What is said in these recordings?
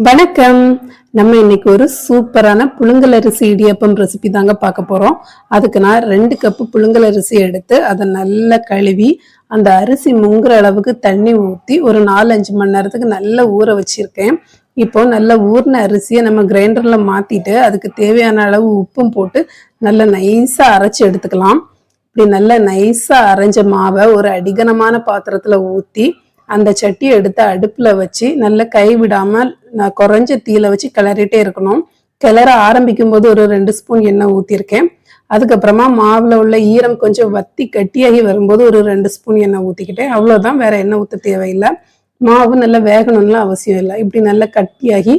வணக்கம். நம்ம இன்னைக்கு ஒரு சூப்பரான புழுங்கல் அரிசி இடியாப்பம் ரெசிபி தாங்க பார்க்க போறோம். அதுக்கு நான் 2 கப்பு புழுங்கல் அரிசி எடுத்து அதை நல்லா கழுவி அந்த அரிசி முங்குற அளவுக்கு தண்ணி ஊற்றி ஒரு 4-5 மணி நேரத்துக்கு நல்லா ஊற வச்சிருக்கேன். இப்போ நல்லா ஊறின அரிசியை நம்ம கிரைண்டர்ல மாத்திட்டு அதுக்கு தேவையான அளவு உப்பும் போட்டு நல்லா நைஸா அரைச்சி எடுத்துக்கலாம். இப்படி நல்லா நைஸா அரைஞ்ச மாவை ஒரு அடிகனமான பாத்திரத்துல ஊற்றி அந்த சட்டியை எடுத்து அடுப்புல வச்சு நல்லா கைவிடாம நான் குறைஞ்ச தீயில வச்சு கிளறிட்டே இருக்கணும். கிளற ஆரம்பிக்கும் போது ஒரு 2 ஸ்பூன் எண்ணெய் ஊற்றிருக்கேன். அதுக்கப்புறமா மாவுல உள்ள ஈரம் கொஞ்சம் வத்தி கட்டியாகி வரும்போது ஒரு 2 ஸ்பூன் எண்ணெய் ஊற்றிக்கிட்டேன். அவ்வளோதான், வேற எண்ணெய் ஊற்ற தேவையில்லை. மாவு நல்லா வேகணும்லாம் அவசியம் இல்லை. இப்படி நல்லா கட்டியாகி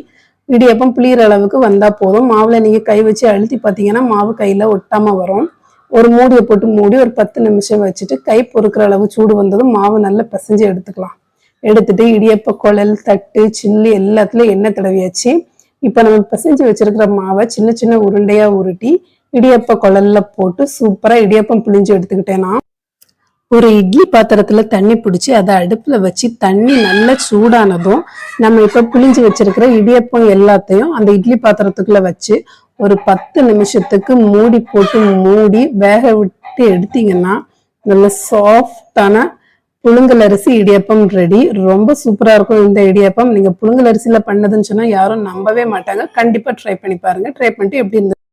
இடியப்பம் புளியிற அளவுக்கு வந்தா போதும். மாவுல நீங்க கை வச்சு அழுத்தி பார்த்தீங்கன்னா மாவு கையில ஒட்டாம வரும். ஒரு மூடியை போட்டு மூடி ஒரு 10 நிமிஷம் வச்சுட்டு கை பொறுக்கிற அளவு சூடு வந்ததும் மாவு நல்லா பிசைஞ்சு எடுத்துக்கலாம். எடுத்துட்டு இடியப்ப குழல், தட்டு, சில்லு எல்லாத்துலயும் எண்ணெய் தடவியாச்சு. இப்ப நம்ம பிசைஞ்சு வச்சிருக்கிற மாவை சின்ன சின்ன உருண்டையா உருட்டி இடியப்ப குழல்ல போட்டு சூப்பரா இடியப்பம் புளிஞ்சு எடுத்துக்கிட்டேன்னா, ஒரு இட்லி பாத்திரத்துல தண்ணி பிடிச்சி அதை அடுப்புல வச்சு தண்ணி நல்லா சூடானதும் நம்ம இப்ப புளிஞ்சு வச்சிருக்கிற இடியப்பம் எல்லாத்தையும் அந்த இட்லி பாத்திரத்துக்குள்ள வச்சு ஒரு 10 நிமிஷத்துக்கு மூடி போட்டு மூடி வேக விட்டு எடுத்தீங்கன்னா நல்ல சாஃப்டான புழுங்கல் அரிசி இடியப்பம் ரெடி. ரொம்ப சூப்பரா இருக்கும் இந்த இடியப்பம். நீங்க புழுங்கல் அரிசியில பண்ணதுன்னு சொன்னா யாரும் நம்பவே மாட்டாங்க. கண்டிப்பா ட்ரை பண்ணி பாருங்க. ட்ரை பண்ணிட்டு எப்படி இருந்தது